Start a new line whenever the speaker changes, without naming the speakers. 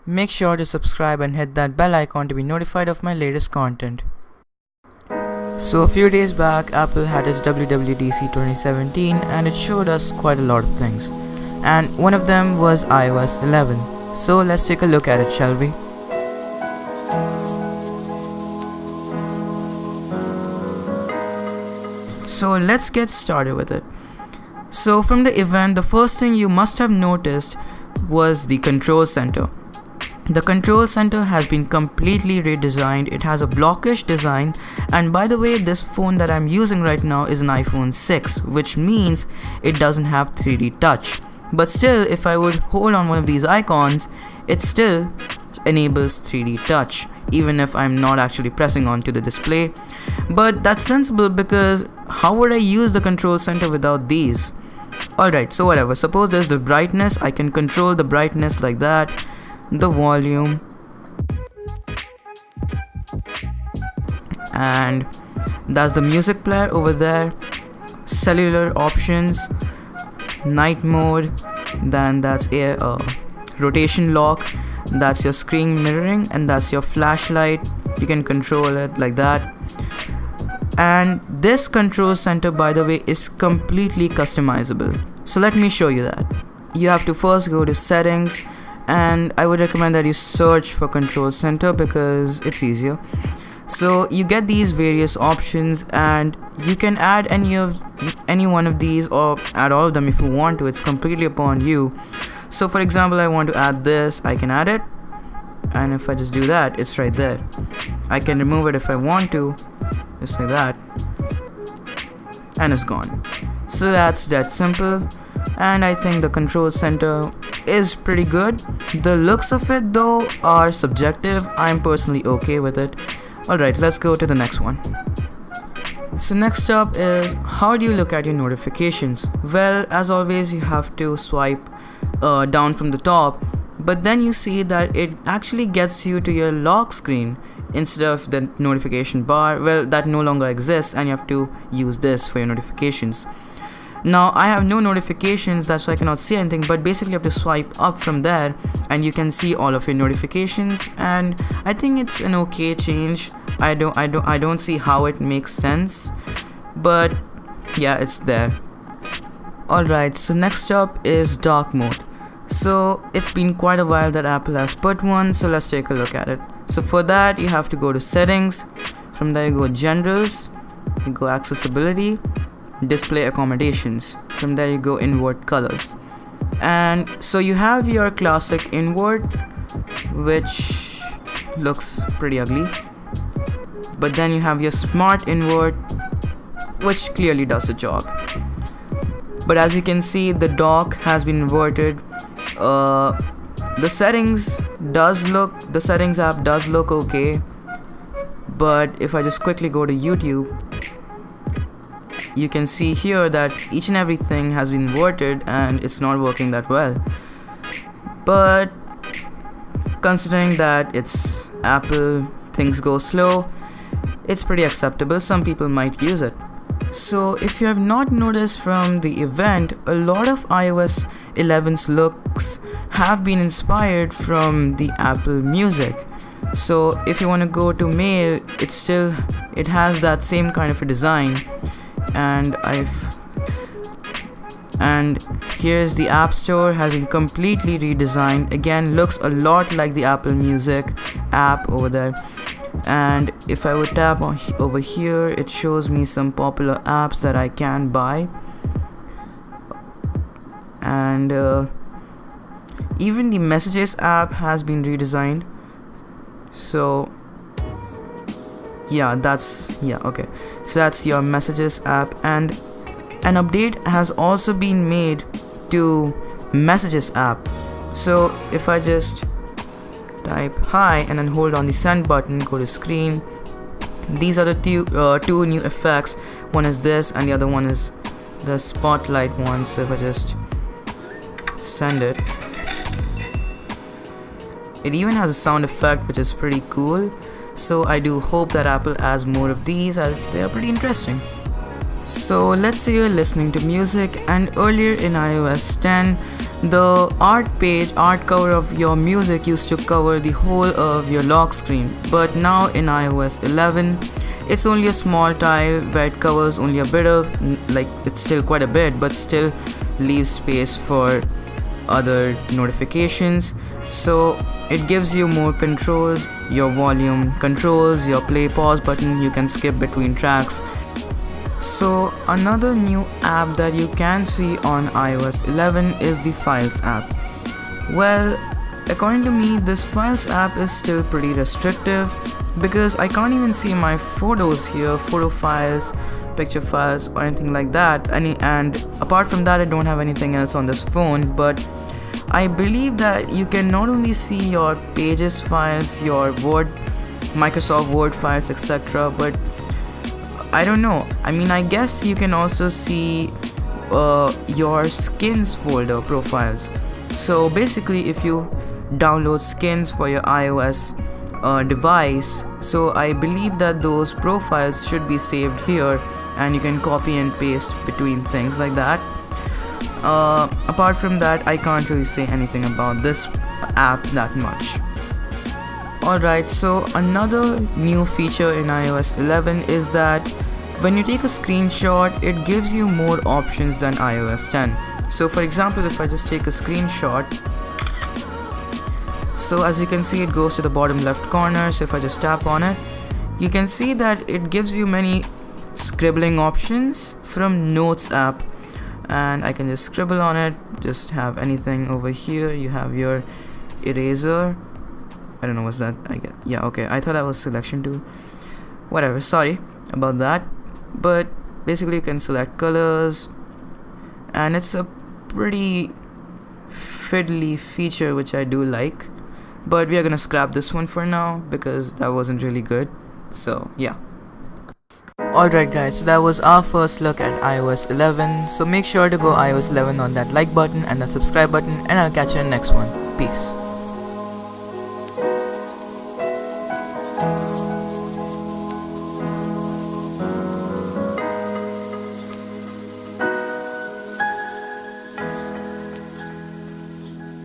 Make sure to subscribe and hit that bell icon to be notified of my latest content. So a few days back, Apple had its WWDC 2017 and it showed us quite a lot of things. And one of them was iOS 11. So let's take a look at it, shall we? So let's get started with it. So from the event, the first thing you must have noticed was the control center. The control center has been completely redesigned. It has a blockish design, and by the way, this phone that I'm using right now is an iPhone 6, which means it doesn't have 3D touch. But still, if I would hold on one of these icons, it still enables 3D touch, even if I'm not actually pressing onto the display. But that's sensible, because how would I use the control center without these? Alright, so whatever, suppose there's the brightness. I can control the brightness like that, the volume, and that's the music player over there, cellular options, night mode, then that's a rotation lock, that's your screen mirroring, and that's your flashlight. You can control it like that. And this control center, by the way, is completely customizable. So let me show you that. You have to first go to settings, and I would recommend that you search for control center because it's easier. So you get these various options, and you can add any one of these or add all of them if you want to. It's completely upon you. So for example, I want to add this, I can add it, and if I just do that, it's right there. I can remove it if I want to, just like that, and it's gone. So that's that simple. And I think the control center is pretty good. The looks of it though are subjective. I'm personally okay with it. Alright, let's go to the next one. So next up is, how do you look at your notifications? Well, as always, you have to swipe down from the top, but then you see that it actually gets you to your lock screen instead of the notification bar. Well, that no longer exists, and you have to use this for your notifications. Now I have no notifications, that's why I cannot see anything, but basically you have to swipe up from there and you can see all of your notifications, and I think it's an okay change. I don't see how it makes sense, but yeah, it's there. Alright, so next up is dark mode. So it's been quite a while that Apple has put one, so let's take a look at it. So for that, you have to go to settings. From there you go generals, you go accessibility, display accommodations. From there you go invert colors, and so you have your classic invert, which looks pretty ugly, but then you have your smart invert, which clearly does the job. But as you can see, the dock has been inverted. The settings app does look okay, but if I just quickly go to YouTube, you can see here that each and everything has been inverted and it's not working that well. But considering that it's Apple, things go slow, it's pretty acceptable. Some people might use it. So if you have not noticed from the event, a lot of iOS 11's looks have been inspired from the Apple Music. So if you want to go to Mail, it has that same kind of a design. And here's the App Store, has been completely redesigned. Again, looks a lot like the Apple Music app over there. And if I would tap over here, it shows me some popular apps that I can buy. And even the Messages app has been redesigned. So okay, so that's your Messages app, and an update has also been made to Messages app. So if I just type hi and then hold on the send button, go to screen, these are the two new effects. One is this and the other one is the spotlight one. So if I just send it, it even has a sound effect, which is pretty cool. So I do hope that Apple adds more of these, as they are pretty interesting. So let's say you're listening to music, and earlier in iOS 10 The art cover of your music used to cover the whole of your lock screen, but now in iOS 11, it's only a small tile where it covers only a bit of, like it's still quite a bit, but still leaves space for other notifications. So it gives you more controls, your volume controls, your play pause button, you can skip between tracks. So another new app that you can see on iOS 11 is the Files app. Well, according to me, this Files app is still pretty restrictive because I can't even see my photos here, photo files, picture files or anything like that. And apart from that, I don't have anything else on this phone, but I believe that you can not only see your Pages files, your Microsoft Word files, etc., but I don't know. I guess you can also see your skins folder profiles. So basically, if you download skins for your iOS device, so I believe that those profiles should be saved here, and you can copy and paste between things like that. Apart from that, I can't really say anything about this app that much. Alright, so another new feature in iOS 11 is that when you take a screenshot, it gives you more options than iOS 10. So for example, if I just take a screenshot, so as you can see, it goes to the bottom left corner. So if I just tap on it, you can see that it gives you many scribbling options from Notes app, and I can just scribble on it, just have anything over here. You have your eraser, I don't know what's that, yeah, okay, I thought that was selection too, whatever, sorry about that. But basically you can select colors, and it's a pretty fiddly feature which I do like, but we are gonna scrap this one for now because that wasn't really good. So yeah. Alright guys, so that was our first look at iOS 11. So make sure to go iOS 11 on that like button and that subscribe button, and I'll catch you in the next one. Peace.